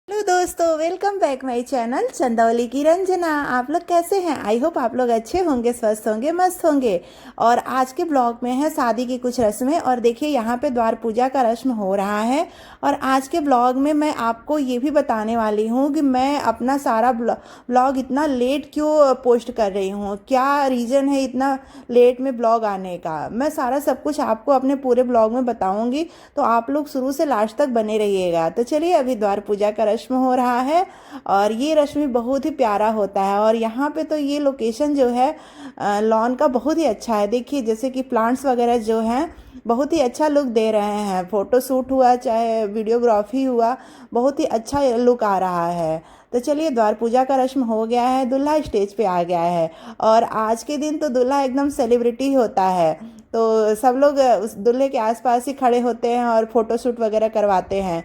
Hello दोस्तों, welcome back my channel Chandauli की रंजना। आप लोग कैसे हैं? आई होप आप लोग अच्छे होंगे, स्वस्थ होंगे, मस्त होंगे। और आज के ब्लॉग में है शादी की कुछ रस्में। और देखिए यहाँ पे द्वार पूजा का रस्म हो रहा है। और आज के ब्लॉग में मैं आपको ये भी बताने वाली हूँ कि मैं अपना सारा ब्लॉग इतना लेट क्यों पोस्ट कर रही हूँ, क्या रीज़न है इतना लेट में ब्लॉग आने का। मैं सारा सब कुछ आपको अपने पूरे ब्लॉग में बताऊँगी, तो आप लोग शुरू से लास्ट तक बने रहिएगा। तो चलिए, अभी द्वार पूजा का रस्म हो रहा है और ये रस्म बहुत ही प्यारा होता है। और यहाँ पे तो ये लोकेशन जो है लॉन का बहुत ही अच्छा है। देखिए जैसे कि प्लांट्स वगैरह जो हैं बहुत ही अच्छा लुक दे रहे हैं। फोटो शूट हुआ चाहे वीडियोग्राफी हुआ, बहुत ही अच्छा लुक आ रहा है। तो चलिए, द्वार पूजा का रस्म हो गया है, दूल्हा स्टेज पे आ गया है। और आज के दिन तो दूल्हा एकदम सेलिब्रिटी होता है, तो सब लोग उस दूल्हे के आसपास ही खड़े होते हैं और फोटो शूट वगैरह करवाते हैं।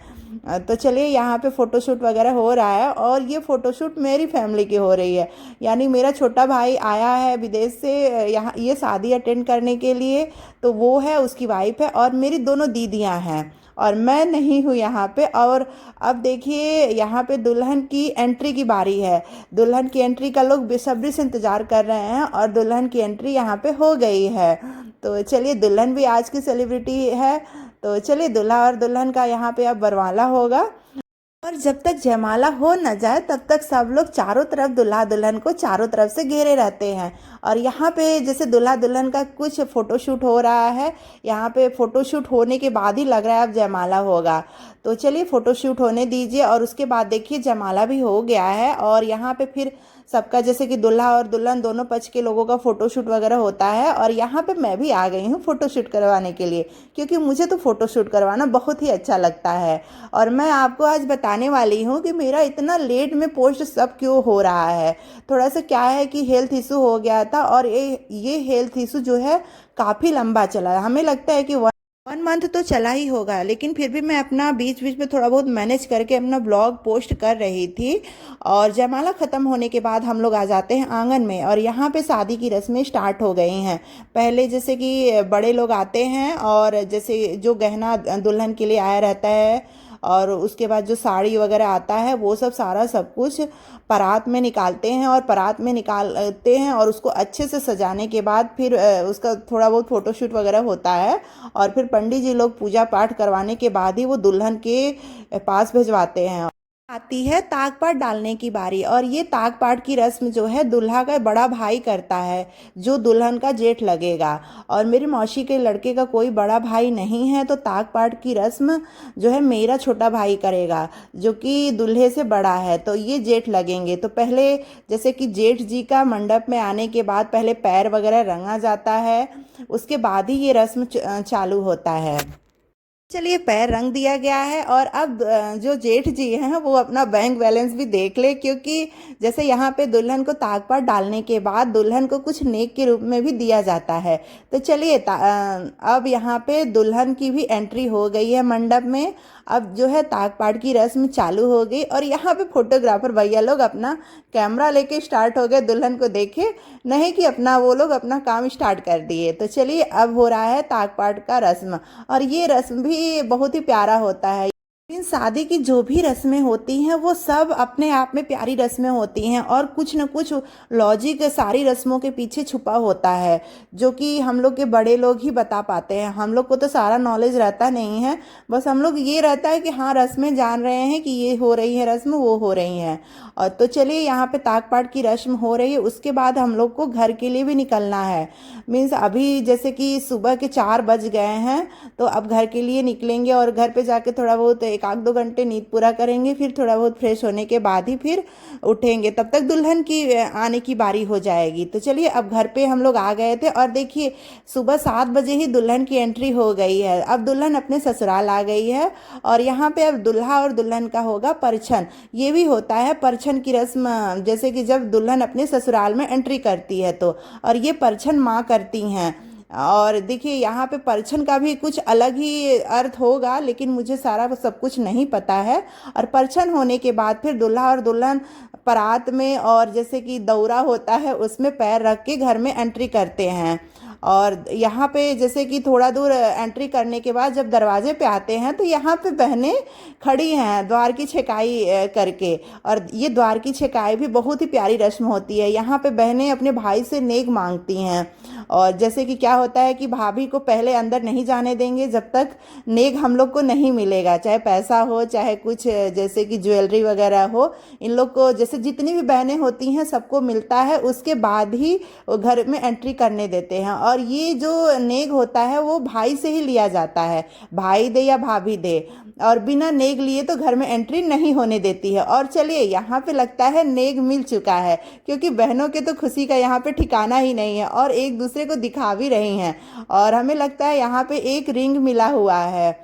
तो चलिए, यहाँ पे फ़ोटोशूट वगैरह हो रहा है। और ये फ़ोटोशूट मेरी फैमिली की हो रही है, यानी मेरा छोटा भाई आया है विदेश से यहाँ ये शादी अटेंड करने के लिए। तो वो है, उसकी वाइफ है और मेरी दोनों दीदियाँ हैं और मैं नहीं हूँ यहाँ पे। और अब देखिए यहाँ पे दुल्हन की एंट्री की बारी है। दुल्हन की एंट्री का लोग बेसब्री से इंतज़ार कर रहे हैं और दुल्हन की एंट्री यहाँ पे हो गई है। तो चलिए, दुल्हन भी आज की सेलिब्रिटी है। तो चलिए, दूल्हा और दुल्हन का यहाँ पे अब बरमाला होगा। और जब तक जयमाला हो न जाए तब तक सब लोग चारों तरफ दूल्हा दुल्हन को चारों तरफ से घेरे रहते हैं। और यहाँ पे जैसे दूल्हा दुल्हन का कुछ फ़ोटोशूट हो रहा है, यहाँ पे फ़ोटोशूट होने के बाद ही लग रहा है अब जयमाला होगा। तो चलिए, फ़ोटोशूट होने दीजिए और उसके बाद देखिए जयमाला भी हो गया है। और यहाँ पे फिर सबका जैसे कि दूल्हा और दुल्हन दोनों पक्ष के लोगों का फ़ोटोशूट वगैरह होता है। और यहाँ पे मैं भी आ गई हूँ फ़ोटोशूट करवाने के लिए, क्योंकि मुझे तो फ़ोटोशूट करवाना बहुत ही अच्छा लगता है। और मैं आपको आज बताने वाली हूँ कि मेरा इतना लेट में पोस्ट सब क्यों हो रहा है। थोड़ा सा क्या है कि हेल्थ इशू हो गया था और ये हेल्थ इशू जो है काफ़ी लंबा चला है। हमें लगता है कि 1 मंथ तो चला ही होगा, लेकिन फिर भी मैं अपना बीच बीच में थोड़ा बहुत मैनेज करके अपना ब्लॉग पोस्ट कर रही थी। और जयमाला ख़त्म होने के बाद हम लोग आ जाते हैं आंगन में और यहाँ पे शादी की रस्में स्टार्ट हो गई हैं। पहले जैसे कि बड़े लोग आते हैं और जैसे जो गहना दुल्हन के लिए आया रहता है और उसके बाद जो साड़ी वगैरह आता है वो सब सारा सब कुछ परात में निकालते हैं। और परात में निकालते हैं और उसको अच्छे से सजाने के बाद फिर उसका थोड़ा बहुत फ़ोटोशूट वगैरह होता है। और फिर पंडित जी लोग पूजा पाठ करवाने के बाद ही वो दुल्हन के पास भिजवाते हैं। आती है ताग पाट डालने की बारी। और ये ताग पाट की रस्म जो है दूल्हा का बड़ा भाई करता है, जो दुल्हन का जेठ लगेगा। और मेरी मौसी के लड़के का कोई बड़ा भाई नहीं है, तो ताग पाट की रस्म जो है मेरा छोटा भाई करेगा, जो कि दूल्हे से बड़ा है। तो ये जेठ लगेंगे। तो पहले जैसे कि जेठ जी का मंडप में आने के बाद पहले पैर वगैरह रंगा जाता है, उसके बाद ही ये रस्म चालू होता है। चलिए, पैर रंग दिया गया है और अब जो जेठ जी हैं वो अपना बैंक बैलेंस भी देख ले, क्योंकि जैसे यहाँ पे दुल्हन को तागपाट डालने के बाद दुल्हन को कुछ नेक के रूप में भी दिया जाता है। तो चलिए, अब यहाँ पे दुल्हन की भी एंट्री हो गई है मंडप में। अब जो है तागपाट की रस्म चालू हो गई और यहाँ पे फोटोग्राफर भैया लोग अपना कैमरा लेके स्टार्ट हो गए दुल्हन को देखे, नहीं कि अपना वो लोग अपना काम स्टार्ट कर दिए। तो चलिए, अब हो रहा है तागपाट का रस्म। और ये रस्म भी बहुत ही प्यारा होता है। इन शादी की जो भी रस्में होती हैं वो सब अपने आप में प्यारी रस्में होती हैं और कुछ न कुछ लॉजिक सारी रस्मों के पीछे छुपा होता है, जो कि हम लोग के बड़े लोग ही बता पाते हैं। हम लोग को तो सारा नॉलेज रहता नहीं है, बस हम लोग ये रहता है कि हाँ रस्में जान रहे हैं कि ये हो रही है रस्म, वो हो रही हैं। और तो चलिए, यहाँ पे तागपाट की रस्म हो रही है, उसके बाद हम लोग को घर के लिए भी निकलना है। मीन्स अभी जैसे कि सुबह के 4 बज गए हैं, तो अब घर के लिए निकलेंगे और घर पे जाके थोड़ा बहुत 1-2 घंटे नींद पूरा करेंगे, फिर थोड़ा बहुत फ्रेश होने के बाद ही फिर उठेंगे। तब तक दुल्हन की आने की बारी हो जाएगी। तो चलिए, अब घर पे हम लोग आ गए थे और देखिए सुबह 7 बजे ही दुल्हन की एंट्री हो गई है। अब दुल्हन अपने ससुराल आ गई है और यहाँ पे अब दुल्हा और दुल्हन का होगा परछन। ये भी होता है परछन की रस्म, जैसे कि जब दुल्हन अपने ससुराल में एंट्री करती है तो। और ये परछन माँ करती हैं। और देखिए यहाँ पे परछन का भी कुछ अलग ही अर्थ होगा, लेकिन मुझे सारा सब कुछ नहीं पता है। और परछन होने के बाद फिर दूल्हा और दुल्हन परात में और जैसे कि दौरा होता है उसमें पैर रख के घर में एंट्री करते हैं। और यहाँ पे जैसे कि थोड़ा दूर एंट्री करने के बाद जब दरवाजे पे आते हैं तो यहाँ पे बहनें खड़ी हैं द्वार की छेकाई करके। और ये द्वार की छेकाई भी बहुत ही प्यारी रस्म होती है। यहाँ पे बहनें अपने भाई से नेक मांगती हैं। और जैसे कि क्या होता है कि भाभी को पहले अंदर नहीं जाने देंगे जब तक नेक हम लोग को नहीं मिलेगा, चाहे पैसा हो चाहे कुछ जैसे कि ज्वेलरी वगैरह हो। इन लोग को जैसे जितनी भी बहनें होती हैं सबको मिलता है, उसके बाद ही वो घर में एंट्री करने देते हैं। और ये जो नेक होता है वो भाई से ही लिया जाता है, भाई दे या भाभी दे, और बिना नेग लिए तो घर में एंट्री नहीं होने देती है। और चलिए यहाँ पे लगता है नेग मिल चुका है, क्योंकि बहनों के तो खुशी का यहाँ पे ठिकाना ही नहीं है और एक दूसरे को दिखा भी रही हैं। और हमें लगता है यहाँ पे एक रिंग मिला हुआ है।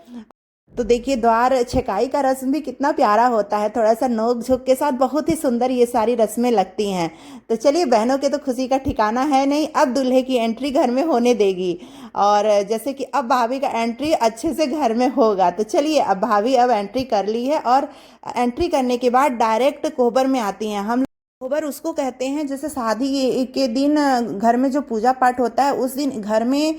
तो देखिए द्वार छेकाई का रस्म भी कितना प्यारा होता है, थोड़ा सा नोक झोंक के साथ बहुत ही सुंदर ये सारी रस्में लगती हैं। तो चलिए बहनों के तो खुशी का ठिकाना है नहीं, अब दूल्हे की एंट्री घर में होने देगी। और जैसे कि अब भाभी का एंट्री अच्छे से घर में होगा। तो चलिए अब भाभी अब एंट्री कर ली है और एंट्री करने के बाद डायरेक्ट कोहबर में आती हैं। हम कोहबर उसको कहते हैं जैसे शादी के दिन घर में जो पूजा पाठ होता है उस दिन घर में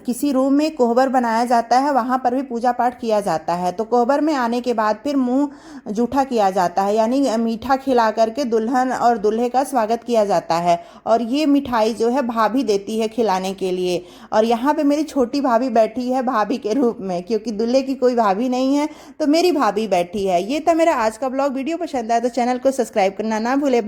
किसी रूम में कोहबर बनाया जाता है, वहाँ पर भी पूजा पाठ किया जाता है। तो कोहबर में आने के बाद फिर मुंह जूठा किया जाता है, यानी मीठा खिला करके दुल्हन और दूल्हे का स्वागत किया जाता है। और ये मिठाई जो है भाभी देती है खिलाने के लिए। और यहाँ पे मेरी छोटी भाभी बैठी है भाभी के रूप में, क्योंकि दूल्हे की कोई भाभी नहीं है तो मेरी भाभी बैठी है। ये था मेरा आज का ब्लॉग। वीडियो पसंद आया तो चैनल को सब्सक्राइब करना ना भूले।